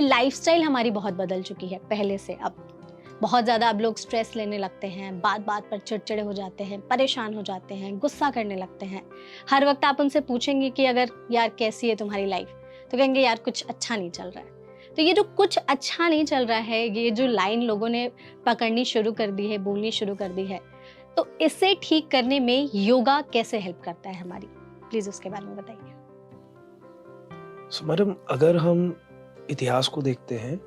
Lifestyle हमारी बहुत बदल चुकी है पहले से अब। बहुत ज़्यादा अब लोग स्ट्रेस लेने लगते हैं, बात-बात पर चिड़चिड़े हो जाते हैं, परेशान हो जाते हैं, गुस्सा करने लगते हैं। हर वक़्त आप उनसे पूछेंगे कि अगर यार कैसी है तुम्हारी लाइफ? तो कहेंगे यार कुछ अच्छा नहीं चल रहा है। तो ये जो कुछ अच्छा नहीं चल रहा है, ये जो लाइन लोगों ने पकड़नी शुरू कर दी है, बोलनी शुरू कर दी है, तो इसे ठीक करने में योगा कैसे हेल्प करता है हमारी? प्लीज़ उसके बारे में बताइए। मैडम, अगर हम इतिहास को देखते हैं,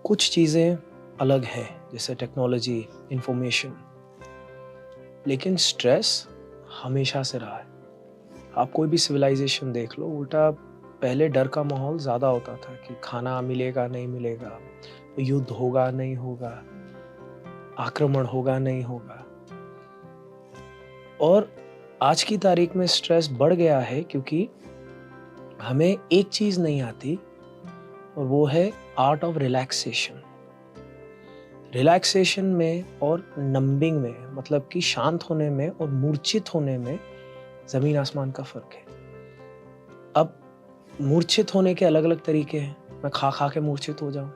कुछ चीज़ें अलग हैं, जैसे टेक्नोलॉजी, इंफॉर्मेशन, लेकिन स्ट्रेस हमेशा से रहा है। आप कोई भी सिविलाइजेशन देख लो, उल्टा पहले डर का माहौल ज़्यादा होता था कि खाना मिलेगा, नहीं मिलेगा, युद्ध होगा, नहीं होगा, आक्रमण होगा, नहीं होगा। और आज की तारीख में स्ट्रेस बढ़ गया है क्योंकि हमें एक चीज़ नहीं आती, और वो है आर्ट ऑफ रिलैक्सेशन। रिलैक्सेशन में और नंबिंग में, मतलब कि शांत होने में और मूर्छित होने में ज़मीन आसमान का फ़र्क है। अब मूर्छित होने के अलग-अलग तरीके हैं। मैं खा-खा के मूर्छित हो जाऊँ,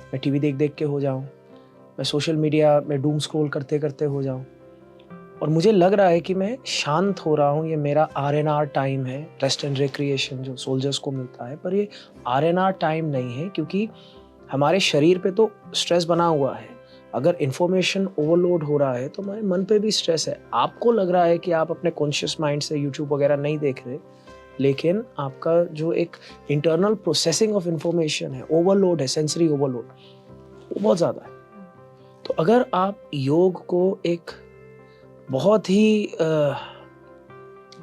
मैं टीवी देख-देख के हो जाऊँ, मैं सोशल मीडिया में डूम स्क्रॉल करते-करते हो जाऊँ, और मुझे लग रहा है कि मैं शांत हो रहा हूँ, ये मेरा आरएनआर टाइम है, रेस्ट एंड रिक्रिएशन जो सोल्जर्स को मिलता है, पर ये आरएनआर टाइम नहीं है, क्योंकि हमारे शरीर पे तो स्ट्रेस बना हुआ है। अगर इन्फॉर्मेशन ओवरलोड हो रहा है तो हमारे मन पे भी स्ट्रेस है। आपको लग रहा है कि आप अपने कॉन्शियस माइंड से यूट्यूब वगैरह नहीं देख रहे, लेकिन आपका जो एक इंटरनल प्रोसेसिंग ऑफ इन्फॉर्मेशन है, ओवरलोड है, सेंसरी ओवरलोड, वो बहुत ज़्यादा है। तो अगर आप योग को एक बहुत ही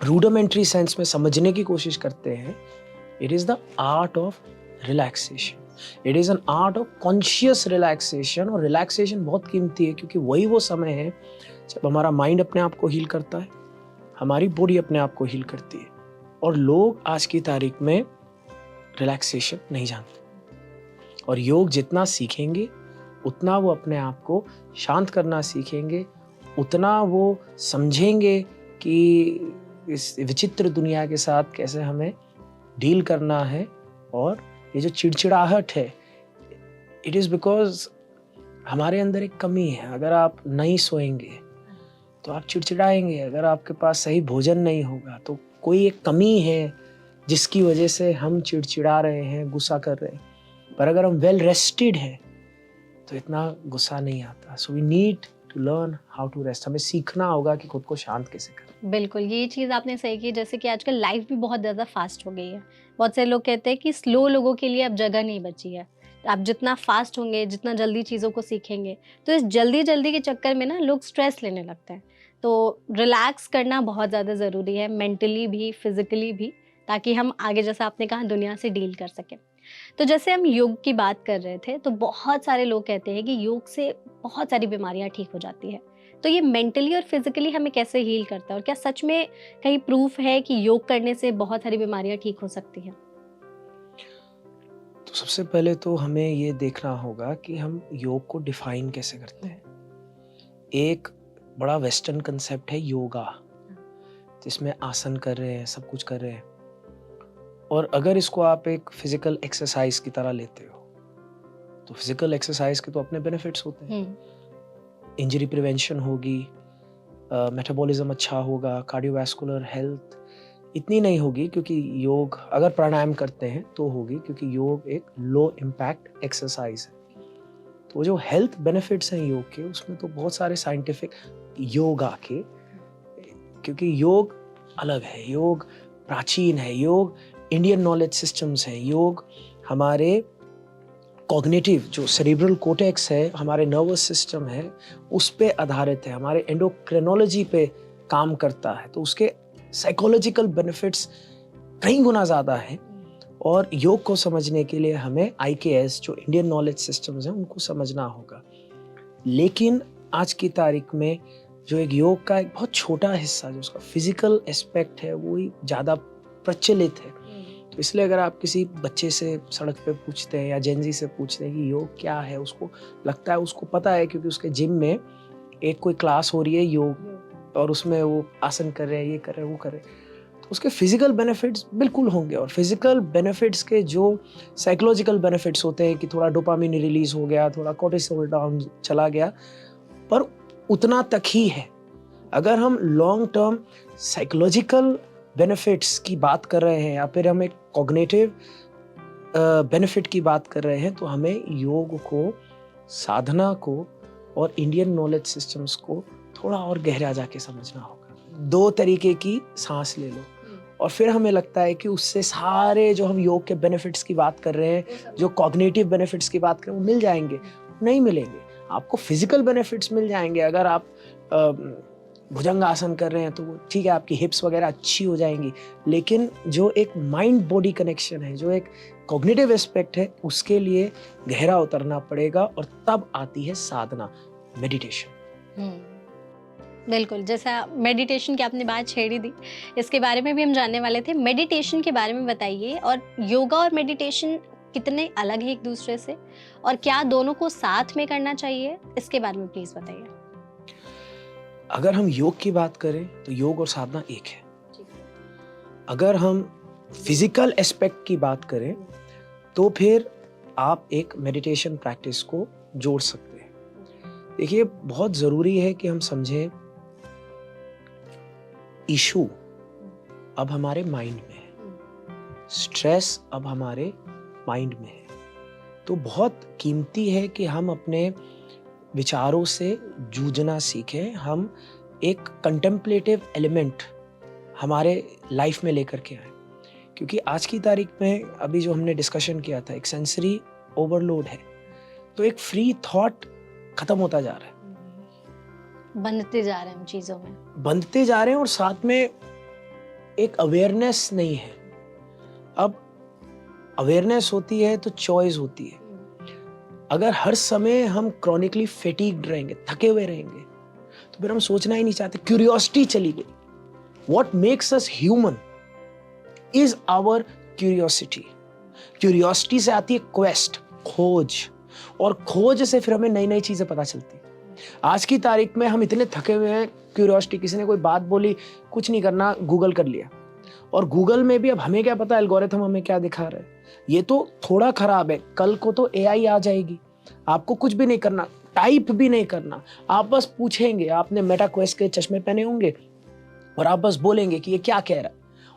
रूडिमेंटरी सेंस में समझने की कोशिश करते हैं, it is the art of relaxation, it is an art of conscious relaxation. और रिलैक्सेशन बहुत कीमती है, क्योंकि वही वो समय है जब हमारा माइंड अपने आप को हील करता है, हमारी बॉडी अपने आप को हील करती है। और लोग आज की तारीख में रिलैक्सेशन नहीं जानते, और योग जितना सीखेंगे उतना वो अपने आप को शांत करना सीखेंगे, उतना वो समझेंगे कि इस विचित्र दुनिया के साथ कैसे हमें डील करना है। और ये जो चिड़चिड़ाहट है, इट इज़ बिकॉज हमारे अंदर एक कमी है। अगर आप नहीं सोएंगे तो आप चिड़चिड़ाएंगे, अगर आपके पास सही भोजन नहीं होगा तो कोई एक कमी है जिसकी वजह से हम चिड़चिड़ा रहे हैं, गुस्सा कर रहे हैं। पर अगर हम वेल रेस्टेड हैं तो इतना गुस्सा नहीं आता। So we need to learn how to rest. हमें सीखना होगा कि खुद को शांत कैसे करें। बिल्कुल, ये चीज़ आपने सही की, जैसे कि आजकल लाइफ़ भी बहुत ज़्यादा फ़ास्ट हो गई है। बहुत से लोग कहते हैं कि स्लो लोगों के लिए अब जगह नहीं बची है। आप जितना फ़ास्ट होंगे, जितना जल्दी चीज़ों को सीखेंगे, तो इस जल्दी-जल्दी के चक्कर में ना लोग स्ट्रेस लेने लगते हैं। तो रिलैक्स करना बहुत ज़्यादा ज़रूरी है, मेंटली भी, फिज़िकली भी, ताकि हम आगे जैसा आपने कहा दुनिया से डील कर सकें। तो जैसे हम योग की बात कर रहे थे, तो बहुत सारे लोग कहते हैं कि योग से बहुत सारी बीमारियाँ ठीक हो जाती हैं। तो ये मेंटली और फिज़िकली हमें कैसे हील करता है, और क्या सच में कहीं प्रूफ है कि योग करने से बहुत सारी बीमारियाँ ठीक हो सकती हैं? तो सबसे पहले तो हमें ये देखना होगा कि हम योग को डिफाइन कैसे करते हैं। एक बड़ा वेस्टर्न कंसेप्ट है योगा, जिसमें आसन कर रहे हैं, सब कुछ कर रहे हैं। और अगर इसको आप एक फिजिकल एक्सरसाइज की तरह लेते हो, तो फिजिकल एक्सरसाइज के तो अपने बेनिफिट्स होते हैं। इंजरी प्रिवेंशन होगी, मेटाबॉलिज्म अच्छा होगा, कार्डियोवैस्कुलर हेल्थ इतनी नहीं होगी, क्योंकि योग, अगर प्राणायाम करते हैं तो होगी, क्योंकि योग एक लो इम्पैक्ट एक्सरसाइज है। तो जो हेल्थ बेनिफिट्स हैं योग के, उसमें तो बहुत सारे साइंटिफिक योगा के, क्योंकि योग अलग है, योग प्राचीन है, योग इंडियन नॉलेज सिस्टम्स है, योग हमारे कॉग्निटिव जो सेरिब्रल कोर्टेक्स है, हमारे नर्वस सिस्टम है, उस पे आधारित है, हमारे एंडोक्रिनोलॉजी पे काम करता है। तो उसके साइकोलॉजिकल बेनिफिट्स कई गुना ज़्यादा हैं। और योग को समझने के लिए हमें IKS जो इंडियन नॉलेज सिस्टम्स हैं उनको समझना होगा। लेकिन आज की तारीख में जो एक योग का एक बहुत छोटा हिस्सा, जो उसका फिजिकल एस्पेक्ट है, वो ही ज़्यादा प्रचलित है। तो इसलिए अगर आप किसी बच्चे से सड़क पे पूछते हैं या जेनजी से पूछते हैं कि योग क्या है, उसको लगता है, उसको पता है, क्योंकि उसके जिम में एक कोई क्लास हो रही है योग, और उसमें वो आसन कर रहे हैं, ये कर रहे हैं, वो कर रहे हैं। उसके फिजिकल बेनिफिट्स बिल्कुल होंगे, और फिजिकल बेनिफिट्स के जो साइकोलॉजिकल बेनिफिट्स होते हैं कि थोड़ा डोपामिन रिलीज हो गया, थोड़ा कोर्टिसोल डाउन चला गया, पर उतना तक ही है। अगर हम लॉन्ग टर्म साइकोलॉजिकल बेनिफिट्स की बात कर रहे हैं या फिर हम एक कॉग्निटिव बेनिफिट की बात कर रहे हैं, तो हमें योग को, साधना को और इंडियन नॉलेज सिस्टम्स को थोड़ा और गहरा जाके समझना होगा। 2 तरीके की सांस ले लो और फिर हमें लगता है कि उससे सारे जो हम योग के बेनिफिट्स की बात कर रहे हैं, जो कॉग्निटिव बेनिफिट्स की बात कर रहे हैं, वो मिल जाएंगे। नहीं मिलेंगे। आपको फिजिकल बेनिफिट्स मिल जाएंगे। अगर आप भुजंग आसन कर रहे हैं तो ठीक है, आपकी हिप्स वगैरह अच्छी हो जाएंगी, लेकिन जो एक माइंड बॉडी कनेक्शन है, जो एक कॉग्निटिव एस्पेक्ट है, उसके लिए गहरा उतरना पड़ेगा, और तब आती है साधना, मेडिटेशन। बिल्कुल, जैसा मेडिटेशन की आपने बात छेड़ी दी, इसके बारे में भी हम जानने वाले थे। मेडिटेशन के बारे में बताइए, और योगा और मेडिटेशन कितने अलग है एक दूसरे से, और क्या दोनों को साथ में करना चाहिए, इसके बारे में प्लीज बताइए। अगर हम योग की बात करें तो योग और साधना एक है। अगर हम फिजिकल एस्पेक्ट की बात करें तो फिर आप एक मेडिटेशन प्रैक्टिस को जोड़ सकते हैं। देखिए, बहुत जरूरी है कि हम समझें, इशू अब हमारे माइंड में है, स्ट्रेस अब हमारे माइंड में है, तो बहुत कीमती है कि हम अपने विचारों से जूझना सीखें। हम एक कंटेम्पलेटिव एलिमेंट हमारे लाइफ में लेकर के आए, क्योंकि आज की तारीख में अभी जो हमने डिस्कशन किया था, एक सेंसरी ओवरलोड है, तो एक फ्री थॉट खत्म होता जा रहा है, बनते जा रहे हैं हम चीजों में, बनते जा रहे हैं, और साथ में एक अवेयरनेस नहीं है। अब अवेयरनेस होती है तो चॉइस होती है। अगर हर समय हम क्रॉनिकली फेटीग्ड रहेंगे, थके हुए रहेंगे, तो फिर हम सोचना ही नहीं चाहते। क्यूरियोसिटी चली गई। What makes us human is our curiosity. Curiosity से आती है क्वेस्ट, खोज, और खोज से फिर हमें नई नई चीजें पता चलती है। आज की तारीख में हम इतने थके हुए हैं, क्यूरियोसिटी, किसी ने कोई बात बोली, कुछ नहीं करना, गूगल कर लिया, और गूगल में भी अब हमें क्या पता एल्गोरिथम हमें क्या दिखा रहा है। ये तो थोड़ा खराब है, कल को तो एआई आ जाएगी, आपको कुछ भी नहीं करना, टाइप भी नहीं करना, आप बस पूछेंगे, आपने मेटा क्वेस्ट के चश्मे पहने होंगे और आप बस बोलेंगे कि ये क्या कह रहा है,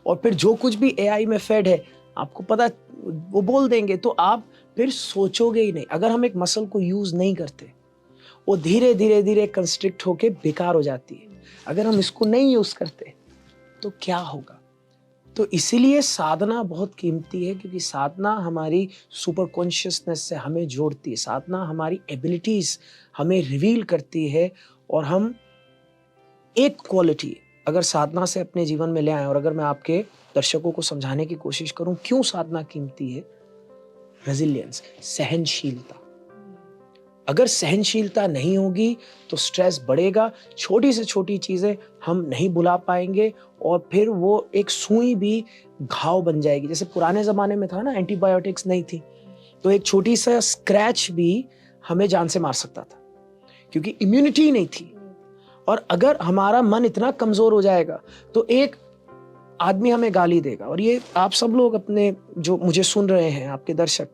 और फिर जो कुछ भी एआई में फेड है आपको पता, वो बोल देंगे, तो आप फिर सोचोगे ही नहीं। अगर हम एक मसल को यूज नहीं करते, वो धीरे धीरे धीरे कंस्ट्रिक्ट होके बेकार हो जाती है। अगर हम इसको नहीं यूज करते तो क्या होगा? तो इसीलिए साधना बहुत कीमती है, क्योंकि साधना हमारी सुपर कॉन्शियसनेस से हमें जोड़ती है। साधना हमारी एबिलिटीज हमें रिवील करती है, और हम एक क्वालिटी अगर साधना से अपने जीवन में ले आए, और अगर मैं आपके दर्शकों को समझाने की कोशिश करूं क्यों साधना कीमती है, रेजिलियंस, सहनशीलता। अगर सहनशीलता नहीं होगी तो स्ट्रेस बढ़ेगा, छोटी से छोटी चीजें हम नहीं भुला पाएंगे, और फिर वो एक सुई भी घाव बन जाएगी। जैसे पुराने जमाने में था ना, एंटीबायोटिक्स नहीं थी, तो एक छोटी सा स्क्रैच भी हमें जान से मार सकता था, क्योंकि इम्यूनिटी नहीं थी। और अगर हमारा मन इतना कमजोर हो जाएगा तो एक आदमी हमें गाली देगा, और ये आप सब लोग अपने जो मुझे सुन रहे हैं, आपके दर्शक,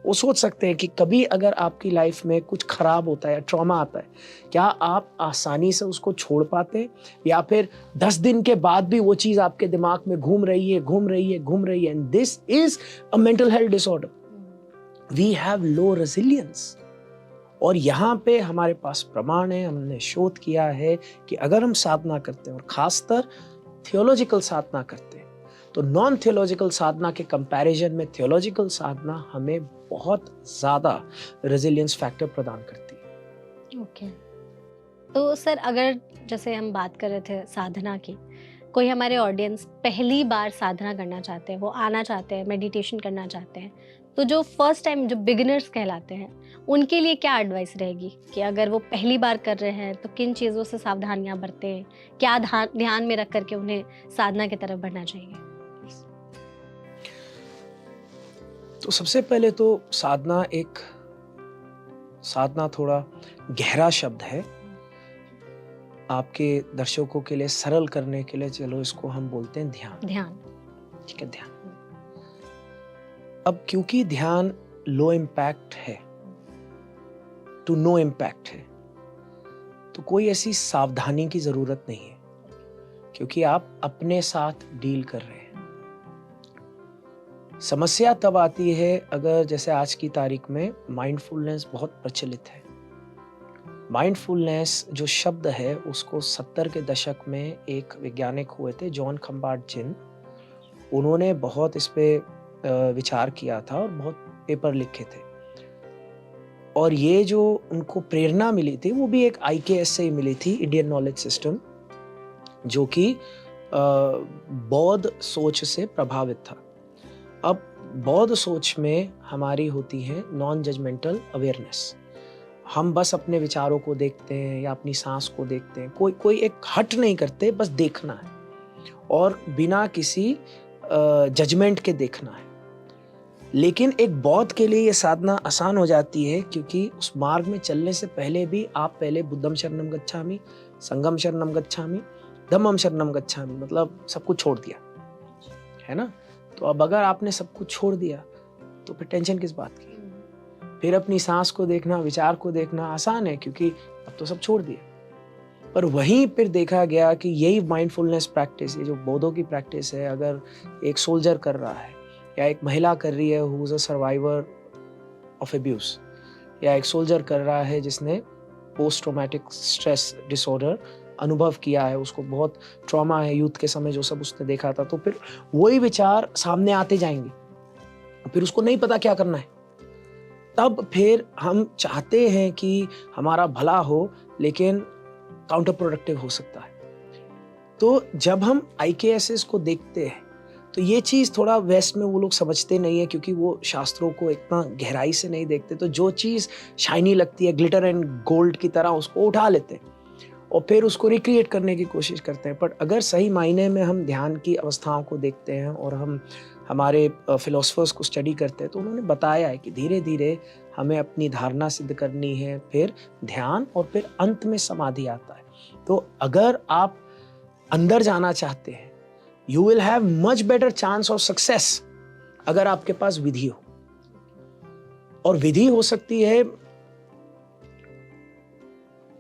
वो सोच सकते हैं कि कभी अगर आपकी लाइफ में कुछ खराब होता है, ट्रॉमा आता है, क्या आप आसानी से उसको छोड़ पाते हैं, या फिर 10 दिन के बाद भी वो चीज आपके दिमाग में घूम रही है। And this is a mental health disorder. We have low resilience, और यहाँ पे हमारे पास प्रमाण है, हमने शोध किया है कि अगर हम साधना करते हैं, और खासकर थियोलॉजिकल साधना करते हैं, तो नॉन थियोलॉजिकल साधना के कंपैरिजन में थियोलॉजिकल साधना हमें बहुत ज्यादा रेजिलियंस फैक्टर प्रदान करती है। ओके। तो सर, अगर जैसे हम बात कर रहे थे साधना की, कोई हमारे ऑडियंस पहली बार साधना करना चाहते हैं, वो आना चाहते हैं, मेडिटेशन करना चाहते हैं, तो जो फर्स्ट टाइम, जो बिगिनर्स कहलाते हैं, उनके लिए क्या एडवाइस रहेगी कि अगर वो पहली बार कर रहे हैं तो किन चीज़ों से सावधानियां बरतें, क्या ध्यान में रख करके उन्हें साधना की तरफ बढ़ना चाहिए? तो सबसे पहले तो साधना थोड़ा गहरा शब्द है। आपके दर्शकों के लिए सरल करने के लिए चलो इसको हम बोलते हैं ध्यान। ध्यान। ठीक है, ध्यान। अब क्योंकि ध्यान लो इम्पैक्ट है, टू नो इम्पैक्ट है, तो कोई ऐसी सावधानी की जरूरत नहीं है, क्योंकि आप अपने साथ डील कर रहे हैं। समस्या तब आती है अगर जैसे आज की तारीख में माइंडफुलनेस बहुत प्रचलित है। माइंडफुलनेस जो शब्द है उसको 70 के दशक में एक वैज्ञानिक हुए थे, जॉन खम्बार्ट-जिन। उन्होंने बहुत इस पे विचार किया था और बहुत पेपर लिखे थे। और ये जो उनको प्रेरणा मिली थी वो भी एक IKS से ही मिली थी, इंडियन नॉलेज सिस्टम, जो कि बौद्ध सोच से प्रभावित था। अब बौद्ध सोच में हमारी होती है नॉन जजमेंटल अवेयरनेस। हम बस अपने विचारों को देखते हैं या अपनी सांस को देखते हैं, कोई एक हट नहीं करते, बस देखना है और बिना किसी जजमेंट के देखना है। लेकिन एक बौद्ध के लिए ये साधना आसान हो जाती है, क्योंकि उस मार्ग में चलने से पहले भी आप पहले बुद्धम शरणम गच्छामि, संघम शरणम गच्छामि, धम्मम शरणम गच्छामि, मतलब सब कुछ छोड़ दिया है ना। तो अब अगर आपने सब कुछ छोड़ दिया तो फिर टेंशन किस बात की। फिर अपनी सांस को देखना, विचार को देखना आसान है, क्योंकि अब तो सब छोड़ दिया। पर वहीं फिर देखा गया कि यही माइंडफुलनेस प्रैक्टिस, ये जो बौद्धों की प्रैक्टिस है, अगर एक सोल्जर कर रहा है या एक महिला कर रही है who is a survivor of abuse, या एक सोल्जर कर रहा है जिसने पोस्ट ट्रॉमेटिक स्ट्रेस डिसऑर्डर अनुभव किया है, उसको बहुत ट्रॉमा है यूथ के समय जो सब उसने देखा था, तो फिर वही विचार सामने आते जाएंगे, फिर उसको नहीं पता क्या करना है। तब फिर हम चाहते हैं कि हमारा भला हो, लेकिन काउंटर प्रोडक्टिव हो सकता है। तो जब हम IKSS को देखते हैं तो ये चीज़ थोड़ा वेस्ट में वो लोग समझते नहीं है, क्योंकि वो शास्त्रों को इतना गहराई से नहीं देखते। तो जो चीज़ शाइनी लगती है, ग्लिटर एंड गोल्ड की तरह, उसको उठा लेते हैं और फिर उसको रिक्रिएट करने की कोशिश करते हैं। पर अगर सही मायने में हम ध्यान की अवस्थाओं को देखते हैं और हम हमारे फिलोसफर्स को स्टडी करते हैं, तो उन्होंने बताया है कि धीरे धीरे हमें अपनी धारणा सिद्ध करनी है, फिर ध्यान, और फिर अंत में समाधि आता है। तो अगर आप अंदर जाना चाहते हैं, you will have much better chance of success अगर आपके पास विधि हो। और विधि हो सकती है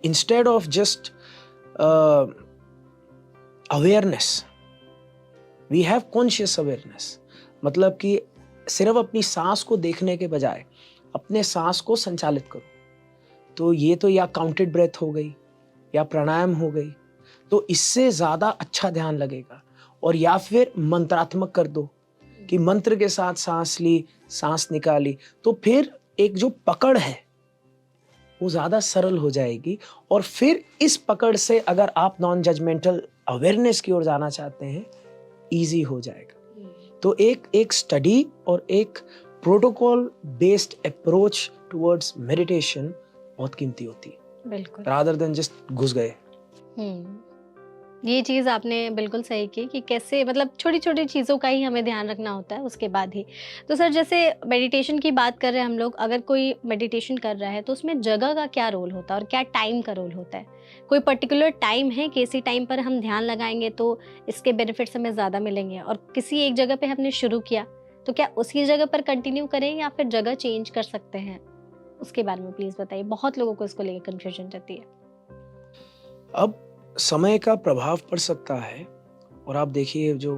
instead of just awareness, we have conscious awareness. मतलब कि सिर्फ अपनी सांस को देखने के बजाय अपने सांस को संचालित करो। तो ये तो या काउंटेड ब्रेथ हो गई या प्राणायाम हो गई, तो इससे ज्यादा अच्छा ध्यान लगेगा। और या फिर मंत्रात्मक कर दो कि मंत्र के साथ सांस ली, सांस निकाली, तो फिर एक जो पकड़ है वो ज्यादा सरल हो जाएगी। और फिर इस पकड़ से अगर आप नॉन जजमेंटल अवेयरनेस की ओर जाना चाहते हैं, इजी हो जाएगा। तो एक स्टडी और एक protocol based approach towards meditation बहुत कीमती होती है, बिल्कुल। रादर देन जस्ट घुस गए। ये चीज़ आपने बिल्कुल सही की कि कैसे, मतलब छोटी-छोटी चीज़ों का ही हमें ध्यान रखना होता है उसके बाद ही। तो सर, जैसे मेडिटेशन की बात कर रहे हैं हम लोग, अगर कोई मेडिटेशन कर रहा है तो उसमें जगह का क्या रोल होता है और क्या टाइम का रोल होता है? कोई पर्टिकुलर टाइम है कि इसी टाइम पर हम ध्यान लगाएँगे तो इसके बेनिफिट्स हमें ज़्यादा मिलेंगे, और किसी एक जगह पे हमने शुरू किया तो क्या उसी जगह पर कंटिन्यू करें या फिर जगह चेंज कर सकते हैं? उसके बारे में प्लीज़ बताइए। बहुत लोगों को इसको लेकर कन्फ्यूजन रहती है। अब समय का प्रभाव पड़ सकता है, और आप देखिए जो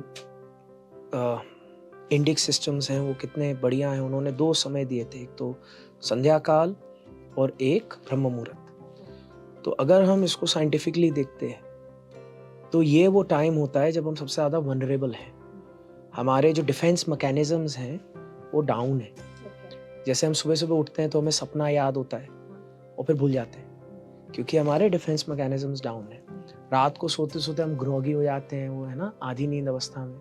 इंडिक सिस्टम्स हैं वो कितने बढ़िया हैं। उन्होंने 2 समय दिए थे, एक तो संध्या काल और एक ब्रह्म मुहूर्त। तो अगर हम इसको साइंटिफिकली देखते हैं तो ये वो टाइम होता है जब हम सबसे ज़्यादा वनरेबल हैं। हमारे जो डिफेंस मैकेनिज्म्स हैं वो डाउन है। जैसे हम सुबह सुबह उठते हैं तो हमें सपना याद होता है और फिर भूल जाते हैं, क्योंकि हमारे डिफेंस मैकेनिज्म्स डाउन है। रात को सोते सोते हम ग्रोगी हो जाते हैं, वो है ना, आधी नींद अवस्था में।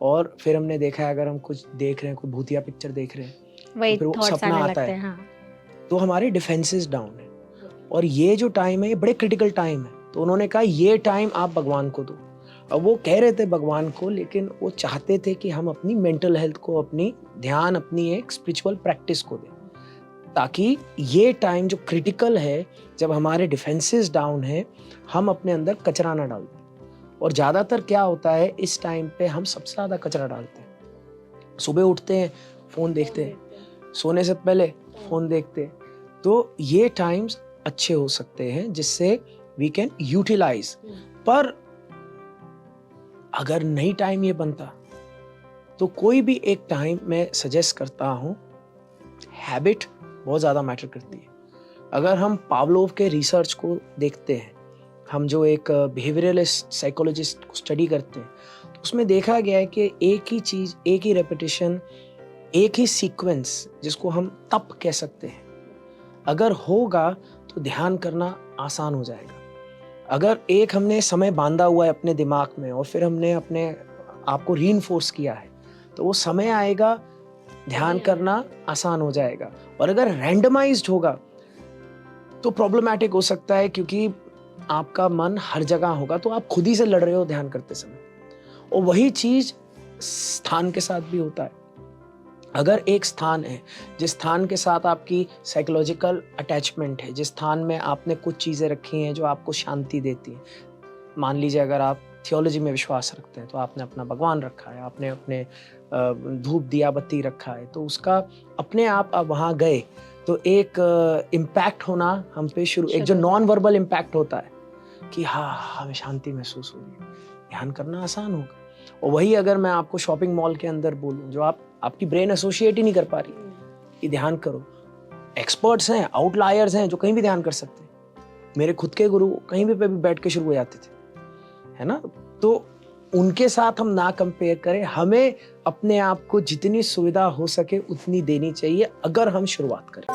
और फिर हमने देखा है, अगर हम कुछ देख रहे हैं, कोई भूतिया पिक्चर देख रहे हैं, वही तो फिर वो थॉट्स सपना आने आता लगते है। हैं। हाँ। तो हमारे डिफेंसेस डाउन है। और ये जो टाइम है ये बड़े क्रिटिकल टाइम है। तो उन्होंने कहा ये टाइम आप भगवान को दो। अब वो कह रहे थे भगवान को, लेकिन वो चाहते थे कि हम अपनी मेंटल हेल्थ को, अपनी ध्यान, अपनी एक स्पिरिचुअल प्रैक्टिस को दें। ताकि ये टाइम जो क्रिटिकल है, जब हमारे डिफेंसेस डाउन है, हम अपने अंदर कचरा ना डाल दें। और ज़्यादातर क्या होता है, इस टाइम पे हम सबसे ज़्यादा कचरा डालते हैं। सुबह उठते हैं, फ़ोन देखते हैं, सोने से पहले फ़ोन देखते हैं। तो ये टाइम्स अच्छे हो सकते हैं जिससे वी कैन यूटिलाइज। पर अगर नहीं टाइम ये बनता तो कोई भी एक टाइम मैं सजेस्ट करता हूँ, हैबिट बहुत ज़्यादा मैटर करती है। अगर हम पावलोव के रिसर्च को देखते हैं, हम जो एक बिहेवियरलिस्ट साइकोलॉजिस्ट को स्टडी करते हैं, तो उसमें देखा गया है कि एक ही चीज़, एक ही रेपिटेशन, एक ही सीक्वेंस, जिसको हम तप कह सकते हैं, अगर होगा तो ध्यान करना आसान हो जाएगा। अगर एक हमने समय बांधा हुआ है अपने दिमाग में और फिर हमने अपने आप को रीइंफोर्स किया है, तो वो समय आएगा, ध्यान करना आसान हो जाएगा। और अगर रैंडमाइज्ड होगा तो प्रॉब्लमैटिक हो सकता है, क्योंकि आपका मन हर जगह होगा, तो आप खुद ही से लड़ रहे हो ध्यान करते समय। और वही चीज स्थान के साथ भी होता है। अगर एक स्थान है जिस स्थान के साथ आपकी साइकोलॉजिकल अटैचमेंट है, जिस स्थान में आपने कुछ चीज़ें रखी हैं जो आपको शांति देती हैं, मान लीजिए अगर आप थियोलॉजी में विश्वास रखते हैं तो आपने अपना भगवान रखा है, आपने अपने धूप दिया बत्ती रखा है, तो उसका अपने आप वहाँ गए तो एक इम्पैक्ट होना हम पे शुरू, एक जो नॉन वर्बल इम्पैक्ट होता है कि हाँ, हमें शांति महसूस होगी, ध्यान करना आसान होगा। और वही अगर मैं आपको शॉपिंग मॉल के अंदर बोलूं, जो आपकी ब्रेन एसोसिएट ही नहीं कर पा रही कि ध्यान करो। एक्सपर्ट्स हैं, आउटलायर्स हैं जो कहीं भी ध्यान कर सकते हैं। मेरे खुद के गुरु कहीं भी पे भी बैठ के शुरू हो जाते थे, है ना। तो उनके साथ हम ना कंपेयर करें, हमें अपने आप को जितनी सुविधा हो सके उतनी देनी चाहिए अगर हम शुरुआत करें।